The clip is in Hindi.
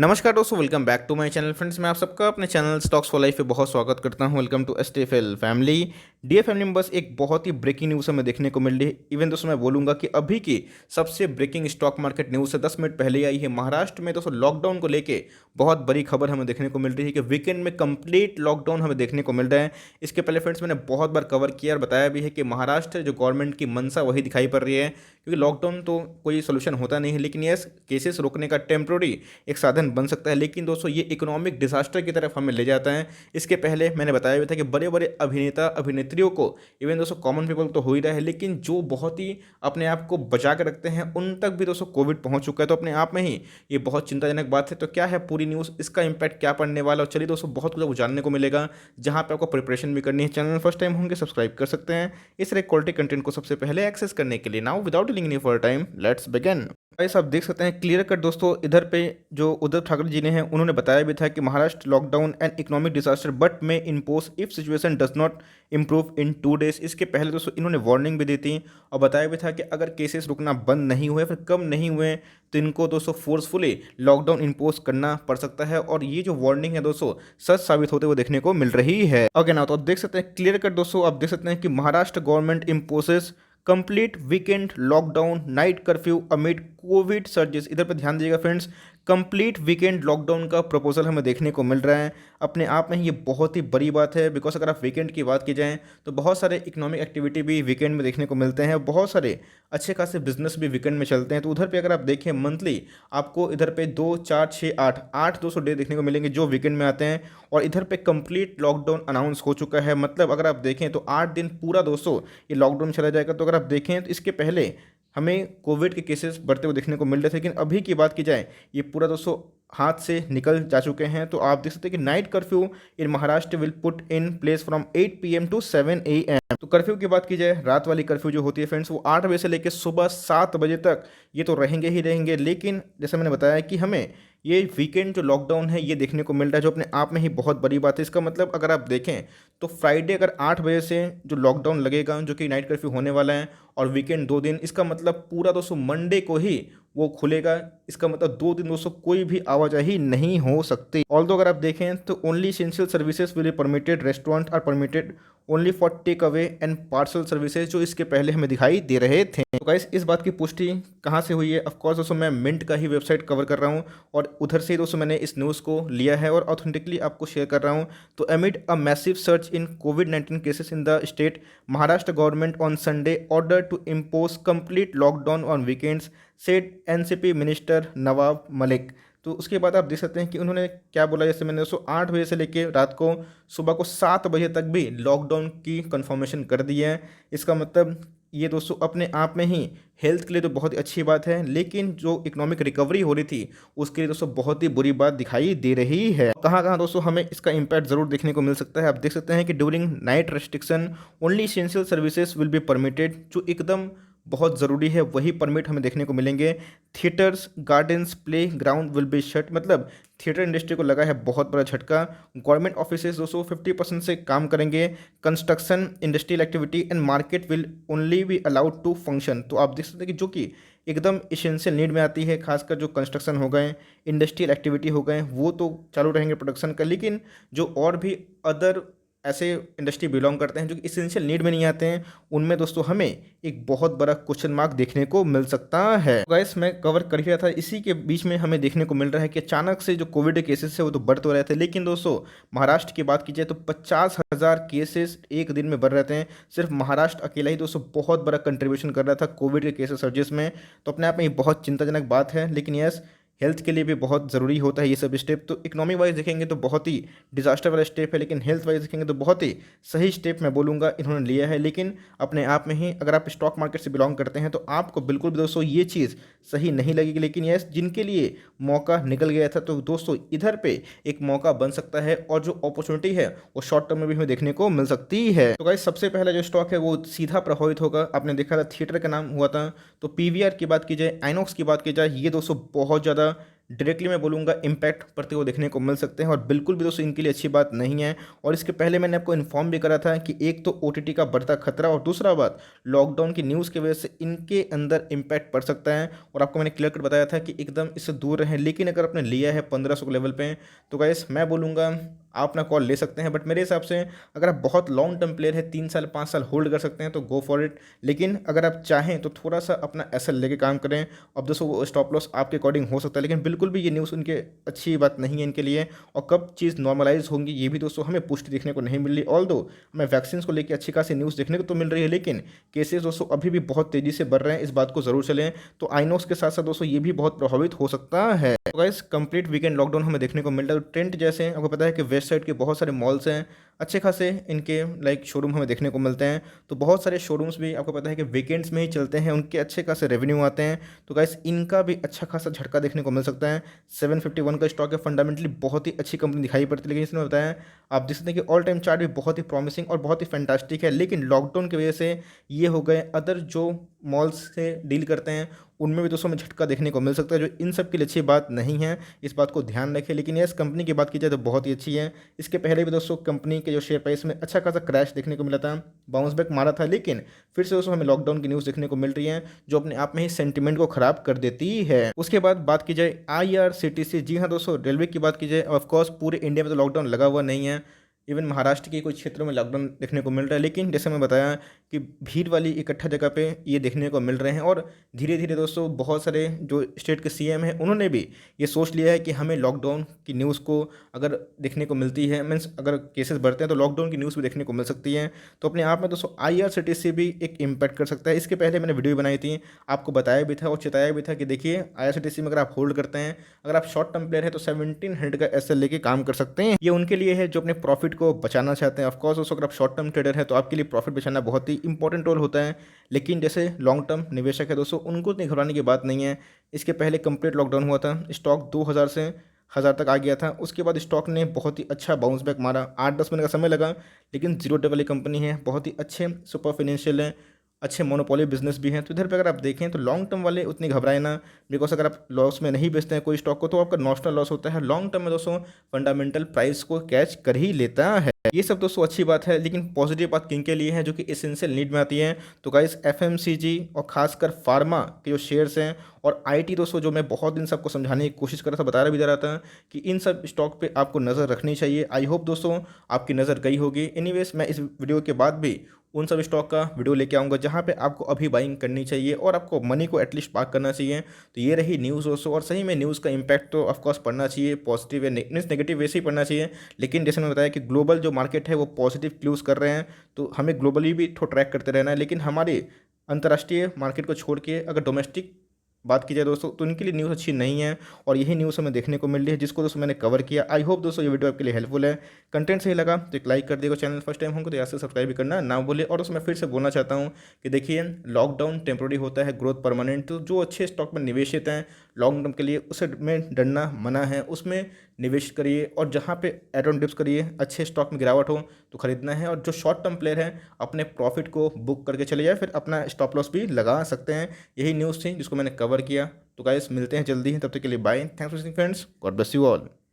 नमस्कार दोस्तों, welcome back to my channel friends. मैं आप सबका अपने चैनल स्टॉक्स फॉर लाइफ पे बहुत स्वागत करता हूं। Welcome to STFL family. DF family में बस एक बहुत ही ब्रेकिंग न्यूज़ हमें देखने को मिल रही है। इवन दोस्तों मैं बोलूंगा कि अभी की सबसे ब्रेकिंग स्टॉक मार्केट न्यूज़ से 10 मिनट पहले आई है। महाराष्ट्र में दोस्तों लॉकडाउन को लेके बहुत बड़ी खबर हमें देखने को मिल रही है कि वीकेंड में कंप्लीट लॉकडाउन हमें देखने को मिल रहा है। इसके पहले फ्रेंड्स मैंने बहुत बार कवर किया और बताया भी है कि महाराष्ट्र जो गवर्नमेंट की मंशा वही दिखाई पड़ रही है, क्योंकि लॉकडाउन तो कोई सोल्यूशन होता नहीं है, लेकिन यस केसेस रोकने का टेम्प्रोरी एक साधन बन सकता है। लेकिन दोस्तों ये इकोनॉमिक डिजास्टर की तरफ हमें ले जाता है। इसके पहले मैंने बताया भी था कि बड़े बड़े अभिनेता अभिनेत्रियों को, इवन दोस्तों कॉमन पीपल तो हो ही रहा है, लेकिन जो बहुत ही अपने आप को बचा के रखते हैं उन तक भी दोस्तों कोविड पहुंच चुका है। तो अपने आप में ही ये बहुत चिंताजनक बात है। तो क्या है पूरी न्यूज़, इसका इंपैक्ट क्या पड़ने वाला, और चलिए दोस्तों बहुत कुछ जानने को मिलेगा, जहां पे आपको प्रिपरेशन भी करनी है। चैनल फर्स्ट टाइम होंगे सब्सक्राइब कर सकते हैं इस तरह क्वालिटी कंटेंट को सबसे पहले एक्सेस करने के लिए। Now without delaying any for time let's begin. Guys आप देख सकते हैं क्लियर कट दोस्तों, इधर पे जो उद्धव ठाकरे जी ने हैं उन्होंने बताया भी था कि Maharashtra lockdown and economic disaster but may impose if situation does not improve in 2 days। इसके पहले दोस्तों इन्होंने वार्निंग भी दी थी और बताया भी था कि अगर केसेस रुकना बंद नहीं हुए, फिर कम नहीं हुए, तो इनको दोस्तों फोर्सफुली लॉकडाउन इम्पोज करना पड़ सकता है। और ये जो वार्निंग है दोस्तों सच साबित होते हुए देखने को मिल रही है। अगेन ना तो आप देख सकते हैं क्लियर कट दोस्तों, आप देख सकते हैं कि Maharashtra government imposes complete weekend lockdown night curfew amid Covid surges. इधर पर ध्यान दीजिएगा फ्रेंड्स, कंप्लीट वीकेंड लॉकडाउन का प्रपोजल हमें देखने को मिल रहा है। अपने आप में ये बहुत ही बड़ी बात है, बिकॉज अगर आप वीकेंड की बात की जाए तो बहुत सारे इकोनॉमिक एक्टिविटी भी वीकेंड में देखने को मिलते हैं, बहुत सारे अच्छे खासे बिजनेस भी वीकेंड में चलते हैं। तो उधर पे अगर आप देखें मंथली आपको इधर पे 2 4 6 8 200 डे देखने को मिलेंगे जो वीकेंड में आते हैं। और इधर पे कंप्लीट लॉकडाउन अनाउंस हो चुका है। मतलब अगर आप देखें तो 8 दिन पूरा दोस्तों ये लॉकडाउन चला जाएगा। तो अगर आप देखें तो इसके पहले हमें कोविड के केसेस बढ़ते हुए देखने को मिल रहे थे, लेकिन अभी की बात की जाए ये पूरा दोस्तों हाथ से निकल जा चुके हैं। तो आप देख सकते हैं कि night curfew in Maharashtra will put in place from 8 PM to 7 AM। तो कर्फ्यू की बात की जाए, रात वाली कर्फ्यू जो होती है फ्रेंड्स वो 8 बजे से लेकर सुबह 7 बजे तक ये तो रहेंगे ही रहेंगे। लेकिन जैसे मैंने बताया कि हमें ये वीकेंड जो लॉकडाउन है ये देखने को मिल रहा है, जो अपने आप में ही बहुत बड़ी बात है। इसका मतलब अगर आप देखें तो फ्राइडे अगर 8 बजे से जो लॉकडाउन लगेगा, जो कि नाइट कर्फ्यू होने वाला है, और वीकेंड 2 दिन, इसका मतलब पूरा दोस्तों मंडे को ही वो खुलेगा। इसका मतलब 2 दिन दोस्तों कोई भी आवाजाही नहीं हो सकती। ऑल्दो अगर आप देखें तो only essential services will be permitted, restaurant are permitted only for take away and parcel services, जो इसके पहले हमें दिखाई दे रहे थे। तो गाइस इस बात की पुष्टि कहाँ से हुई है? ऑफकोर्स दोस्तों मैं मिंट का ही वेबसाइट कवर कर रहा हूँ और उधर से ही दोस्तों मैंने इस न्यूज़ को लिया है और ऑथेंटिकली आपको शेयर कर रहा हूँ। तो amid a massive surge in कोविड-19 cases in the state, Maharashtra government on Sunday order to impose complete lockdown on weekends, said NCP minister Nawab Malik. तो उसके बाद आप देख सकते हैं कि उन्होंने क्या बोला। जैसे मैंने दोस्तों 8 बजे से लेकर रात को सुबह को 7 बजे तक भी लॉकडाउन की कंफर्मेशन कर दी है। इसका मतलब ये दोस्तों अपने आप में ही हेल्थ के लिए तो बहुत ही अच्छी बात है, लेकिन जो इकोनॉमिक रिकवरी हो रही थी उसके लिए दोस्तों बहुत ही बुरी बात दिखाई दे रही है। कहाँ कहाँ दोस्तों हमें इसका इम्पैक्ट ज़रूर देखने को मिल सकता है। आप देख सकते हैं कि during night restriction only essential services will be permitted, जो एकदम बहुत ज़रूरी है वही परमिट हमें देखने को मिलेंगे। Theatres gardens play ground will be shut, मतलब थिएटर इंडस्ट्री को लगा है बहुत बड़ा झटका। गवर्नमेंट ऑफिसेज दोस्तों 50% से काम करेंगे। Construction industrial activity and market will only be allowed to function. तो आप देख सकते हैं कि जो कि एकदम इसेंशियल नीड में आती है, खासकर जो कंस्ट्रक्शन हो गए, इंडस्ट्रियल एक्टिविटी हो गए, वो तो चालू रहेंगे प्रोडक्शन का। लेकिन जो और भी अदर ऐसे इंडस्ट्री बिलोंग करते हैं जो कि इसेंशियल नीड में नहीं आते हैं, उनमें दोस्तों हमें एक बहुत बड़ा क्वेश्चन मार्क देखने को मिल सकता है। गाइस मैं कवर कर ही रहा था, इसी के बीच में हमें देखने को मिल रहा है कि अचानक से जो कोविड के केसेस है वो तो बढ़ तो रहे थे, लेकिन दोस्तों महाराष्ट्र की बात की जाए तो 50,000 केसेस एक दिन में बढ़ रहे थे। सिर्फ महाराष्ट्र अकेला ही दोस्तों बहुत बड़ा कंट्रीब्यूशन कर रहा था कोविड के केसेस सर्जिस में। तो अपने आप में ये बहुत चिंताजनक बात है, लेकिन यस हेल्थ के लिए भी बहुत ज़रूरी होता है ये सब स्टेप। तो इकोनॉमी वाइज देखेंगे तो बहुत ही डिजास्टर वाला स्टेप है, लेकिन हेल्थ वाइज देखेंगे तो बहुत ही सही स्टेप मैं बोलूँगा इन्होंने लिया है। लेकिन अपने आप में ही अगर आप स्टॉक मार्केट से बिलोंग करते हैं तो आपको बिल्कुल भी दोस्तों ये चीज़ सही नहीं लगेगी। लेकिन यस जिनके लिए मौका निकल गया था तो दोस्तों इधर पे एक मौका बन सकता है, और जो अपॉर्चुनिटी है वो शॉर्ट टर्म में भी हमें देखने को मिल सकती है। तो गाइस सबसे पहला जो स्टॉक है वो सीधा प्रभावित होगा। आपने देखा था थिएटर का नाम हुआ था। तो पीवीआर की बात की जाए, आइनॉक्स की बात की जाए, ये दोस्तों बहुत ज़्यादा डायरेक्टली मैं बोलूँगा इम्पैक्ट पड़ते हुए देखने को मिल सकते हैं, और बिल्कुल भी दोस्तों इनके लिए अच्छी बात नहीं है। और इसके पहले मैंने आपको इन्फॉर्म भी करा था कि एक तो ओटीटी का बढ़ता खतरा, और दूसरा बात लॉकडाउन की न्यूज़ की वजह से इनके अंदर इम्पैक्ट पड़ सकता है। और आपको मैंने क्लियर कट बताया था कि एकदम इससे दूर रहें, लेकिन अगर आपने लिया है 1500 के लेवल पे, तो गाइस मैं बोलूँगा आप अपना कॉल ले सकते हैं। बट मेरे हिसाब से अगर आप बहुत लॉन्ग टर्म प्लेयर है, 3 साल 5 साल होल्ड कर सकते हैं, तो गो फॉर इट। लेकिन अगर आप चाहें तो थोड़ा सा अपना एसएल लेके काम करें। अब दोस्तों वो स्टॉप लॉस आपके अकॉर्डिंग हो सकता है, लेकिन बिल्कुल भी ये न्यूज़ उनके अच्छी बात नहीं है इनके लिए। और कब चीज़ नॉर्मलाइज होंगी ये भी दोस्तों हमें पुष्टि देखने को नहीं मिल रही। ऑल दो हमें वैक्सीन को लेकर अच्छी खासी न्यूज़ देखने को तो मिल रही है, लेकिन केसेस दोस्तों अभी भी बहुत तेज़ी से बढ़ रहे हैं, इस बात को जरूर चलें। तो आइनोक्स के साथ साथ दोस्तों ये भी बहुत प्रभावित हो सकता है। तो गाइस कंप्लीट वीकेंड लॉकडाउन हमें देखने को मिल रहा है। तो ट्रेंड जैसे आपको पता है कि वेस्ट साइड के बहुत सारे मॉल्स हैं, अच्छे खासे इनके लाइक शोरूम हमें देखने को मिलते हैं। तो बहुत सारे शोरूम्स भी आपको पता है कि वीकेंड्स में ही चलते हैं, उनके अच्छे खासे रेवेन्यू आते हैं। तो गाइस इनका भी अच्छा खासा झटका देखने को मिल सकता है। 751 का स्टॉक है, फंडामेंटली बहुत ही अच्छी कंपनी दिखाई पड़ती है, लेकिन इसने बताया आप देख सकते हैं कि ऑल टाइम चार्ट भी बहुत ही प्रॉमिसिंग और बहुत ही फैंटास्टिक है। लेकिन लॉकडाउन की वजह से ये हो गए, अदर जो मॉल्स से डील करते हैं उनमें भी दोस्तों हमें झटका देखने को मिल सकता है, जो इन सब के लिए अच्छी बात नहीं है, इस बात को ध्यान रखें। लेकिन यस कंपनी की बात की जाए तो बहुत ही अच्छी है। इसके पहले भी दोस्तों कंपनी के जो शेयर प्राइस में अच्छा खासा क्रैश देखने को मिला था, बाउंस बैक मारा था, लेकिन फिर से दोस्तों हमें लॉकडाउन की न्यूज़ देखने को मिल रही है, जो अपने आप में ही सेंटिमेंट को खराब कर देती है। उसके बाद बात की जाए आईआरसीटीसी, जी हाँ दोस्तों रेलवे की बात की जाए, ऑफकोर्स पूरे इंडिया में तो लॉकडाउन लगा हुआ नहीं है, इवन महाराष्ट्र के कुछ क्षेत्रों में लॉकडाउन देखने को मिल रहा है। लेकिन जैसे मैं बताया कि भीड़ वाली इकट्ठा जगह पे ये देखने को मिल रहे हैं, और धीरे धीरे दोस्तों बहुत सारे जो स्टेट के सीएम हैं उन्होंने भी ये सोच लिया है कि हमें लॉकडाउन की न्यूज़ को अगर देखने को मिलती है, मीन्स अगर केसेस बढ़ते हैं तो लॉकडाउन की न्यूज़ भी देखने को मिल सकती है। तो अपने आप में दोस्तों आईआरसीटीसी भी एक इम्पैक्ट कर सकता है। इसके पहले मैंने वीडियो बनाई थी, आपको बताया भी था और चेताया भी था कि देखिए आईआरसीटीसी में अगर आप होल्ड करते हैं, अगर आप शॉर्ट टर्म प्लेयर है, तो 1700 का एसएल लेके काम कर सकते हैं। ये उनके लिए है जो अपने प्रॉफिट को बचाना चाहते हैं। ऑफकोर्स दोस्तों अगर आप शॉर्ट टर्म ट्रेडर है तो आपके लिए प्रॉफिट बचाना बहुत ही इंपॉर्टेंट रोल होता है, लेकिन जैसे लॉन्ग टर्म निवेशक है दोस्तों उनको इतनी घबराने की बात नहीं है। इसके पहले कंप्लीट लॉकडाउन हुआ था, स्टॉक 2000 से 1000 तक आ गया था, उसके बाद स्टॉक ने बहुत ही अच्छा बाउंस बैक मारा, 8-10 महीने का समय लगा, लेकिन जीरो डेट वाली कंपनी है, बहुत ही अच्छे सुपर फाइनेंशियल है, अच्छे मोनोपोली बिजनेस भी हैं। तो इधर पे अगर आप देखें तो लॉन्ग टर्म वाले उतनी घबराए ना, बिकॉज अगर आप लॉस में नहीं बेचते हैं कोई स्टॉक को तो आपका नॉशनल लॉस होता है। लॉन्ग टर्म में दोस्तों फंडामेंटल प्राइस को कैच कर ही लेता है। ये सब दोस्तों अच्छी बात है, लेकिन पॉजिटिव बात किन के लिए है जो कि एसेंशियल नीड में आती है। तो गाइस एफएमसीजी और खासकर फार्मा के जो शेयर्स हैं और आईटी दोस्तों, जो मैं बहुत दिन से आपको समझाने की कोशिश कर रहा था, बता रहा भी जा रहा था कि इन सब स्टॉक पे आपको नज़र रखनी चाहिए। आई होप दोस्तों आपकी नज़र गई होगी। एनीवेज मैं इस वीडियो के बाद भी उन सब स्टॉक का वीडियो लेके आऊँगा जहाँ पे आपको अभी बाइंग करनी चाहिए और आपको मनी को एटलीस्ट पार्क करना चाहिए। तो ये रही न्यूज़ दोस्तों, और सही में न्यूज़ का इम्पैक्ट तो ऑफकोर्स पड़ना चाहिए, पॉजिटिव या नेगेटिव वैसे ही पड़ना चाहिए। लेकिन जैसे मैंने बताया कि ग्लोबल जो मार्केट है वो पॉजिटिव क्लूज़ कर रहे हैं, तो हमें ग्लोबली भी थोड़ा ट्रैक करते रहना है। लेकिन हमारे अंतर्राष्ट्रीय मार्केट को छोड़ के अगर डोमेस्टिक बात की जाए दोस्तों तो इनके लिए न्यूज़ अच्छी नहीं है, और यही न्यूज़ हमें देखने को मिल रही है जिसको दोस्तों मैंने कवर किया। आई होप दोस्तों ये वीडियो आपके लिए हेल्पफुल है। कंटेंट सही लगा तो एक लाइक कर दिएगा, चैनल फर्स्ट टाइम होगा तो यहाँ से सब्सक्राइब भी करना ना भूले। और दोस्तों मैं फिर से बोलना चाहता हूँ कि देखिए लॉकडाउन टेम्प्रोरी होता है, ग्रोथ परमानेंट। तो जो अच्छे स्टॉक में निवेशित हैं लॉन्ग टर्म के लिए, उसे में डरना मना है, उसमें निवेश करिए, और जहाँ पे एड ऑन डिप्स करिए, अच्छे स्टॉक में गिरावट हो तो खरीदना है। और जो शॉर्ट टर्म प्लेयर है अपने प्रॉफिट को बुक करके चले जाए, फिर अपना स्टॉप लॉस भी लगा सकते हैं। यही न्यूज़ थी जिसको मैंने कवर किया। तो गाइस मिलते हैं जल्दी, तब तक के लिए bye, thanks for watching friends, God bless you all.